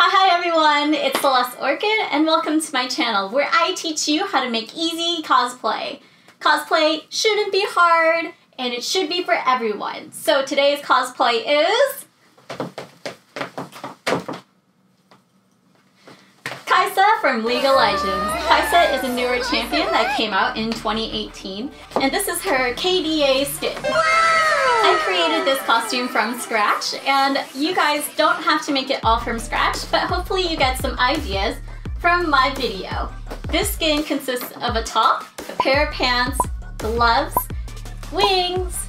Hi everyone, it's CelesteOrchid and welcome to my channel where I teach you how to make easy cosplay. Cosplay shouldn't be hard and it should be for everyone. So today's cosplay is Kaisa from League of Legends. Kaisa is a newer champion that came out in 2018 and this is her KDA skin. I created this costume from scratch, and you guys don't have to make it all from scratch, but hopefully you get some ideas from my video. This skin consists of a top, a pair of pants, gloves, wings,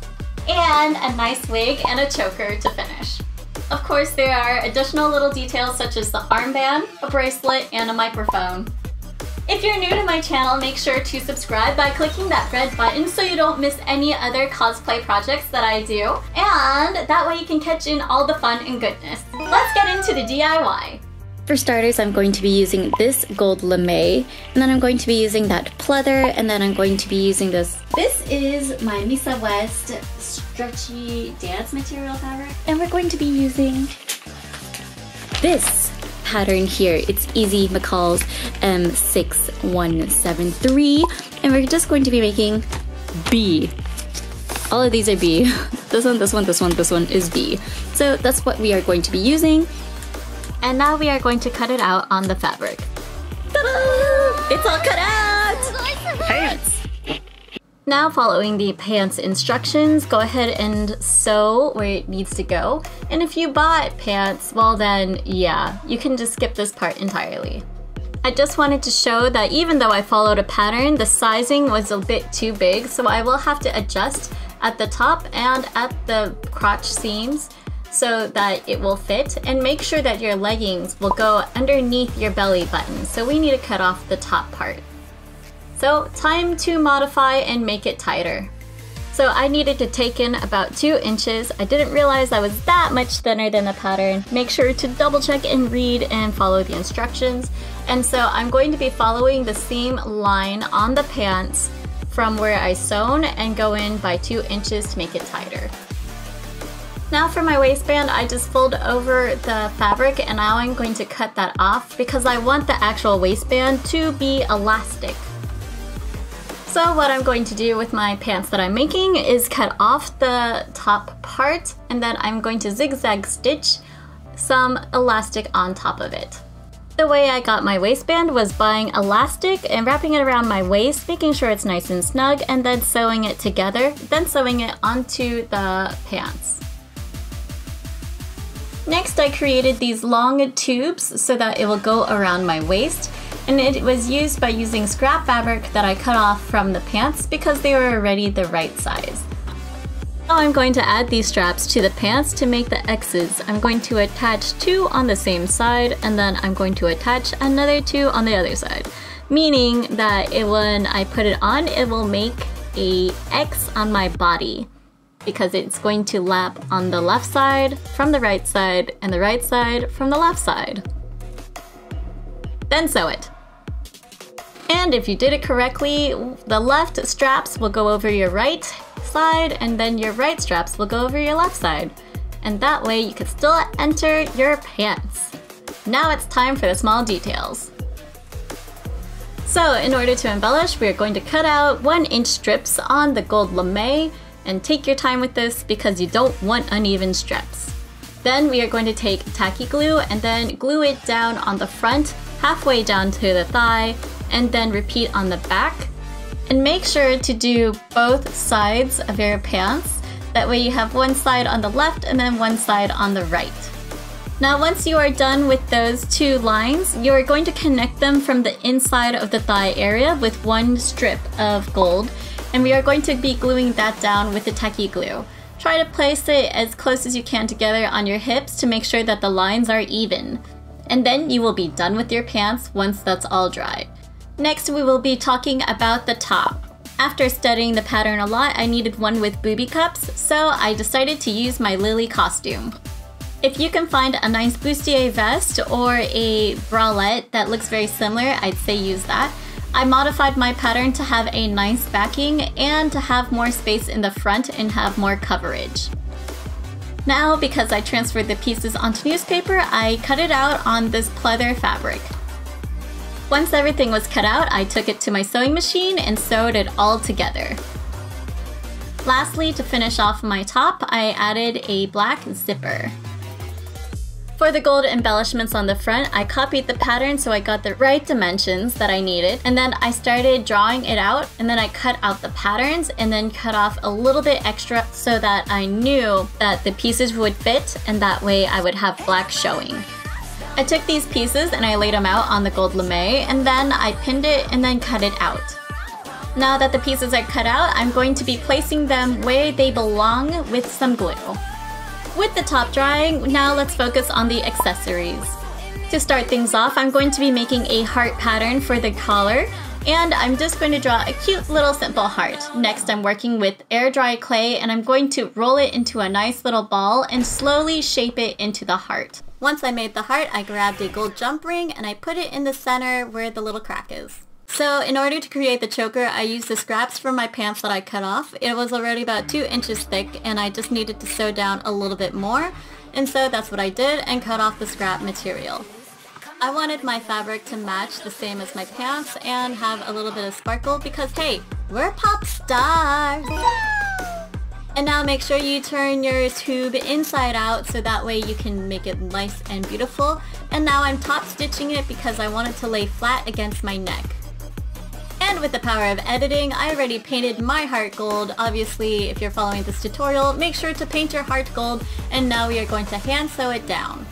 and a nice wig and a choker to finish. Of course, there are additional little details such as the armband, a bracelet, and a microphone. If you're new to my channel, make sure to subscribe by clicking that red button so you don't miss any other cosplay projects that I do. And that way you can catch in all the fun and goodness. Let's get into the DIY. For starters, I'm going to be using this gold lemay, and then I'm going to be using that pleather, and then I'm going to be using this. This is my Misa West stretchy dance material fabric. And we're going to be using this pattern here. It's Easy McCall's M6173, and we're just going to be making B. All of these are B. This one is B. So that's what we are going to be using. And now we are going to cut it out on the fabric. Ta-da! It's all cut out! Pants! Now, following the pants instructions, go ahead and sew where it needs to go. And if you bought pants, well then, yeah, you can just skip this part entirely. I just wanted to show that even though I followed a pattern, the sizing was a bit too big, so I will have to adjust at the top and at the crotch seams so that it will fit. And make sure that your leggings will go underneath your belly button, so we need to cut off the top part. So time to modify and make it tighter. So I needed to take in about 2 inches. I didn't realize I was that much thinner than the pattern. Make sure to double check and read and follow the instructions. And so I'm going to be following the same line on the pants from where I sewn and go in by 2 inches to make it tighter. Now for my waistband, I just fold over the fabric and now I'm going to cut that off because I want the actual waistband to be elastic. So what I'm going to do with my pants that I'm making is cut off the top part and then I'm going to zigzag stitch some elastic on top of it. The way I got my waistband was buying elastic and wrapping it around my waist, making sure it's nice and snug, and then sewing it together, then sewing it onto the pants. Next, I created these long tubes so that it will go around my waist. And it was used by using scrap fabric that I cut off from the pants because they were already the right size. Now I'm going to add these straps to the pants to make the X's. I'm going to attach 2 on the same side and then I'm going to attach another 2 on the other side. Meaning that when I put it on, it will make a X on my body because it's going to lap on the left side from the right side and the right side from the left side. Then sew it. And if you did it correctly, the left straps will go over your right side and then your right straps will go over your left side. And that way you can still enter your pants. Now it's time for the small details. So in order to embellish, we are going to cut out 1-inch strips on the gold lemay, and take your time with this because you don't want uneven strips. Then we are going to take tacky glue and then glue it down on the front, halfway down to the thigh, and then repeat on the back. And make sure to do both sides of your pants. That way you have one side on the left and then one side on the right. Now once you are done with those 2 lines, you are going to connect them from the inside of the thigh area with 1 strip of gold. And we are going to be gluing that down with the tacky glue. Try to place it as close as you can together on your hips to make sure that the lines are even. And then you will be done with your pants once that's all dry. Next, we will be talking about the top. After studying the pattern a lot, I needed one with booby cups, so I decided to use my Lily costume. If you can find a nice bustier vest or a bralette that looks very similar, I'd say use that. I modified my pattern to have a nice backing and to have more space in the front and have more coverage. Now, because I transferred the pieces onto newspaper, I cut it out on this pleather fabric. Once everything was cut out, I took it to my sewing machine and sewed it all together. Lastly, to finish off my top, I added a black zipper. For the gold embellishments on the front, I copied the pattern so I got the right dimensions that I needed, and then I started drawing it out, and then I cut out the patterns and then cut off a little bit extra so that I knew that the pieces would fit, and that way I would have black showing. I took these pieces and I laid them out on the gold lemay, and then I pinned it and then cut it out. Now that the pieces are cut out, I'm going to be placing them where they belong with some glue. With the top drying, now let's focus on the accessories. To start things off, I'm going to be making a heart pattern for the collar, and I'm just going to draw a cute little simple heart. Next, I'm working with air dry clay, and I'm going to roll it into a nice little ball and slowly shape it into the heart. Once I made the heart, I grabbed a gold jump ring and I put it in the center where the little crack is. So in order to create the choker, I used the scraps from my pants that I cut off. It was already about 2 inches thick and I just needed to sew down a little bit more. And so that's what I did and cut off the scrap material. I wanted my fabric to match the same as my pants and have a little bit of sparkle because hey, we're pop stars! And now make sure you turn your tube inside out so that way you can make it nice and beautiful. And now I'm top stitching it because I want it to lay flat against my neck. And with the power of editing, I already painted my heart gold. Obviously, if you're following this tutorial, make sure to paint your heart gold, and now we are going to hand sew it down.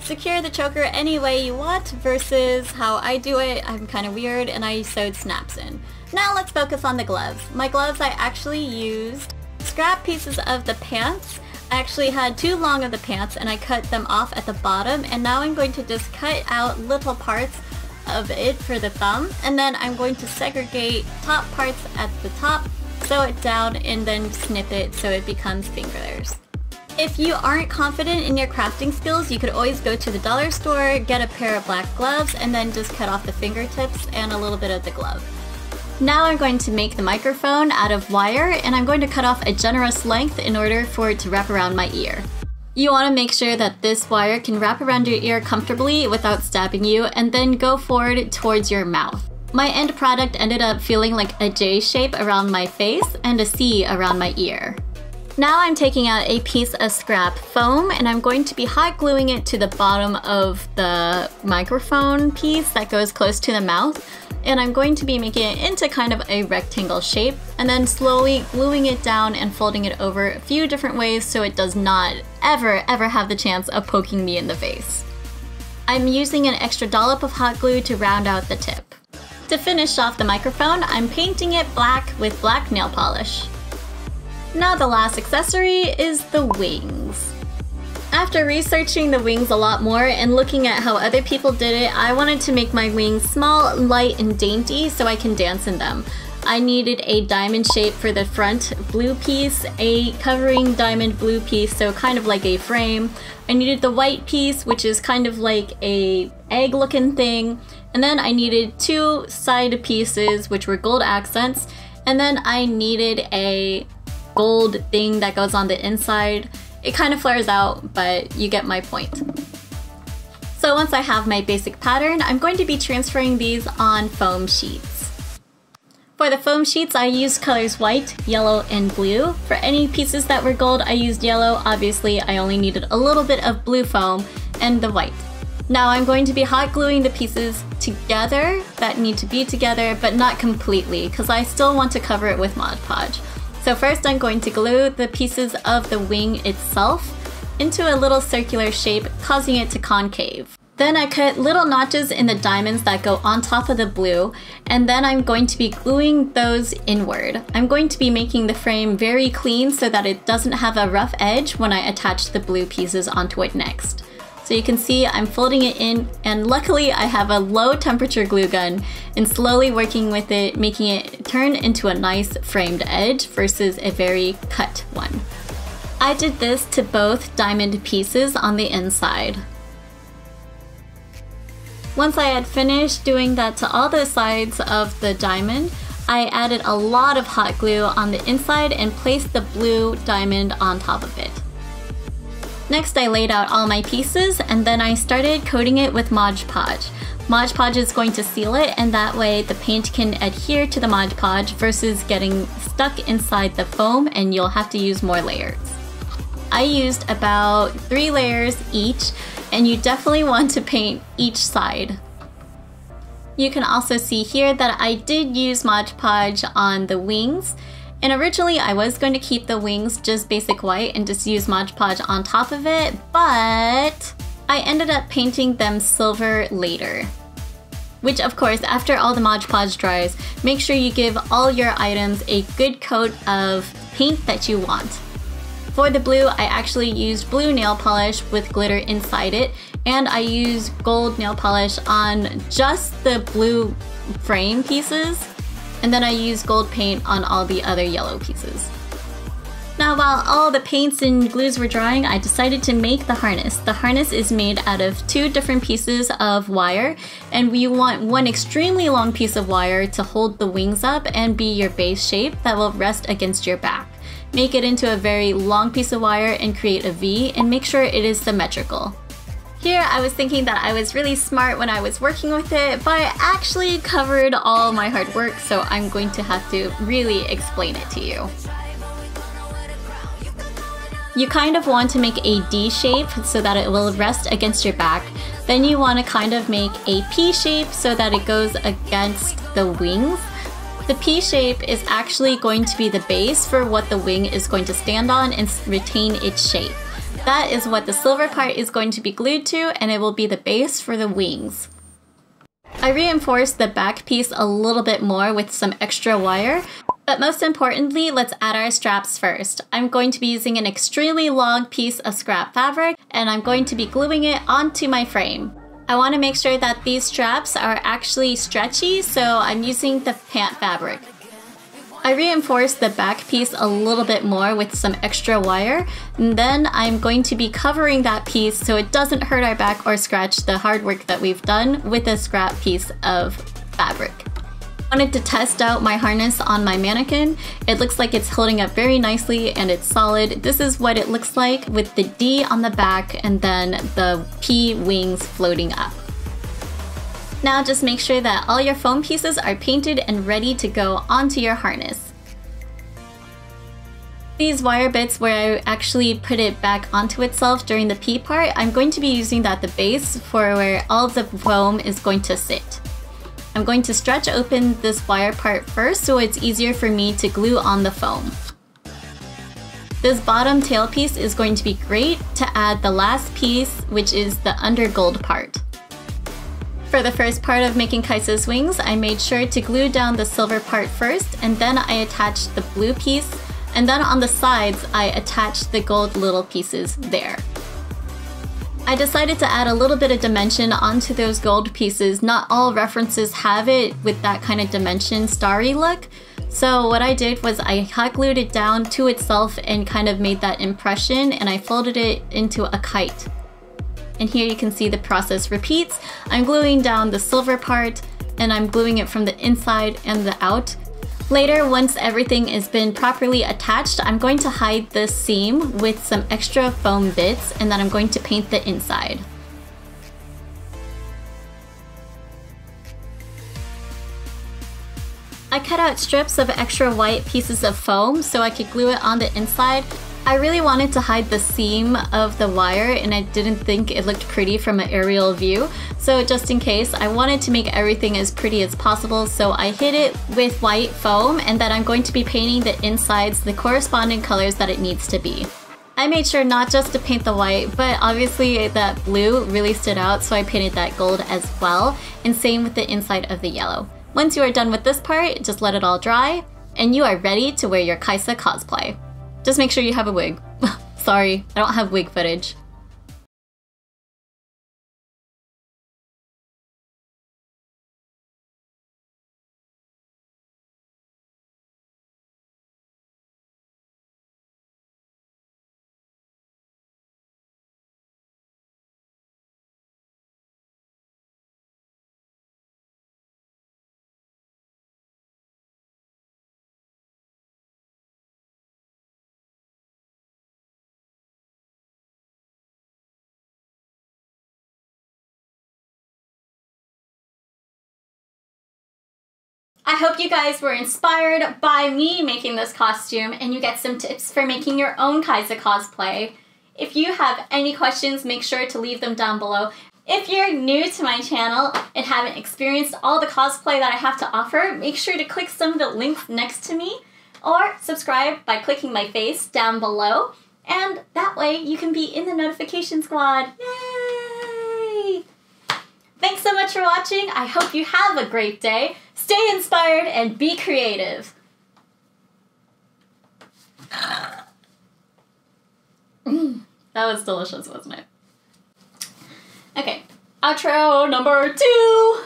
Secure the choker any way you want versus how I do it. I'm kind of weird and I sewed snaps in. Now let's focus on the gloves. My gloves, I actually used scrap pieces of the pants. I actually had too long of the pants and I cut them off at the bottom, and now I'm going to just cut out little parts of it for the thumb, and then I'm going to segregate top parts at the top, sew it down, and then snip it so it becomes fingers. If you aren't confident in your crafting skills, you could always go to the dollar store, get a pair of black gloves, and then just cut off the fingertips and a little bit of the glove. Now I'm going to make the microphone out of wire, and I'm going to cut off a generous length in order for it to wrap around my ear. You want to make sure that this wire can wrap around your ear comfortably without stabbing you, and then go forward towards your mouth. My end product ended up feeling like a J shape around my face and a C around my ear. Now I'm taking out a piece of scrap foam and I'm going to be hot gluing it to the bottom of the microphone piece that goes close to the mouth. And I'm going to be making it into kind of a rectangle shape and then slowly gluing it down and folding it over a few different ways so it does not ever have the chance of poking me in the face. I'm using an extra dollop of hot glue to round out the tip. To finish off the microphone, I'm painting it black with black nail polish. Now the last accessory is the wings. After researching the wings a lot more and looking at how other people did it, I wanted to make my wings small, light, and dainty so I can dance in them. I needed a diamond shape for the front blue piece, a covering diamond blue piece, so kind of like a frame. I needed the white piece, which is kind of like a egg looking thing. And then I needed 2 side pieces, which were gold accents. And then I needed a gold thing that goes on the inside. It kind of flares out, but you get my point. So once I have my basic pattern, I'm going to be transferring these on foam sheets. For the foam sheets, I used colors white, yellow, and blue. For any pieces that were gold, I used yellow. Obviously, I only needed a little bit of blue foam and the white. Now I'm going to be hot gluing the pieces together that need to be together, but not completely, because I still want to cover it with Mod Podge. So first I'm going to glue the pieces of the wing itself into a little circular shape, causing it to concave. Then I cut little notches in the diamonds that go on top of the blue, and then I'm going to be gluing those inward. I'm going to be making the frame very clean so that it doesn't have a rough edge when I attach the blue pieces onto it next. So you can see I'm folding it in, and luckily I have a low temperature glue gun and slowly working with it, making it turn into a nice framed edge versus a very cut one. I did this to both diamond pieces on the inside. Once I had finished doing that to all the sides of the diamond, I added a lot of hot glue on the inside and placed the blue diamond on top of it. Next, I laid out all my pieces and then I started coating it with Mod Podge. Mod Podge is going to seal it, and that way the paint can adhere to the Mod Podge versus getting stuck inside the foam and you'll have to use more layers. I used about 3 layers each, and you definitely want to paint each side. You can also see here that I did use Mod Podge on the wings. And originally I was going to keep the wings just basic white and just use Mod Podge on top of it, but I ended up painting them silver later. Which of course, after all the Mod Podge dries, make sure you give all your items a good coat of paint that you want. For the blue, I actually used blue nail polish with glitter inside it, and I used gold nail polish on just the blue frame pieces. And then I used gold paint on all the other yellow pieces. Now, while all the paints and glues were drying, I decided to make the harness. The harness is made out of 2 different pieces of wire, and we want one extremely long piece of wire to hold the wings up and be your base shape that will rest against your back. Make it into a very long piece of wire and create a V, and make sure it is symmetrical. Here, I was thinking that I was really smart when I was working with it, but I actually covered all my hard work, so I'm going to have to really explain it to you. You kind of want to make a D shape so that it will rest against your back. Then you want to kind of make a P shape so that it goes against the wings. The P shape is actually going to be the base for what the wing is going to stand on and retain its shape. That is what the silver part is going to be glued to, and it will be the base for the wings. I reinforced the back piece a little bit more with some extra wire, but most importantly, let's add our straps first. I'm going to be using an extremely long piece of scrap fabric, and I'm going to be gluing it onto my frame. I want to make sure that these straps are actually stretchy, so I'm using the pant fabric. I reinforced the back piece a little bit more with some extra wire, and then I'm going to be covering that piece so it doesn't hurt our back or scratch the hard work that we've done with a scrap piece of fabric. I wanted to test out my harness on my mannequin. It looks like it's holding up very nicely and it's solid. This is what it looks like with the D on the back and then the P wings floating up. Now just make sure that all your foam pieces are painted and ready to go onto your harness. These wire bits where I actually put it back onto itself during the P part, I'm going to be using that the base for where all of the foam is going to sit. I'm going to stretch open this wire part first so it's easier for me to glue on the foam. This bottom tail piece is going to be great to add the last piece, which is the under gold part. For the first part of making Kaisa's wings, I made sure to glue down the silver part first, and then I attached the blue piece, and then on the sides I attached the gold little pieces there. I decided to add a little bit of dimension onto those gold pieces. Not all references have it with that kind of dimension starry look, so what I did was I hot glued it down to itself and kind of made that impression, and I folded it into a kite. And here you can see the process repeats. I'm gluing down the silver part, and I'm gluing it from the inside and the out. Later, once everything has been properly attached, I'm going to hide the seam with some extra foam bits, and then I'm going to paint the inside. I cut out strips of extra white pieces of foam so I could glue it on the inside. I really wanted to hide the seam of the wire, and I didn't think it looked pretty from an aerial view. So just in case, I wanted to make everything as pretty as possible, so I hid it with white foam, and then I'm going to be painting the insides the corresponding colors that it needs to be. I made sure not just to paint the white, but obviously that blue really stood out, so I painted that gold as well, and same with the inside of the yellow. Once you are done with this part, just let it all dry, and you are ready to wear your Kaisa cosplay. Just make sure you have a wig. Sorry, I don't have wig footage. I hope you guys were inspired by me making this costume and you get some tips for making your own Kaisa cosplay. If you have any questions, make sure to leave them down below. If you're new to my channel and haven't experienced all the cosplay that I have to offer, make sure to click some of the links next to me or subscribe by clicking my face down below. And that way you can be in the notification squad. Yay! Thanks so much for watching. I hope you have a great day. Stay inspired and be creative. That was delicious, wasn't it? Okay, outro number 2.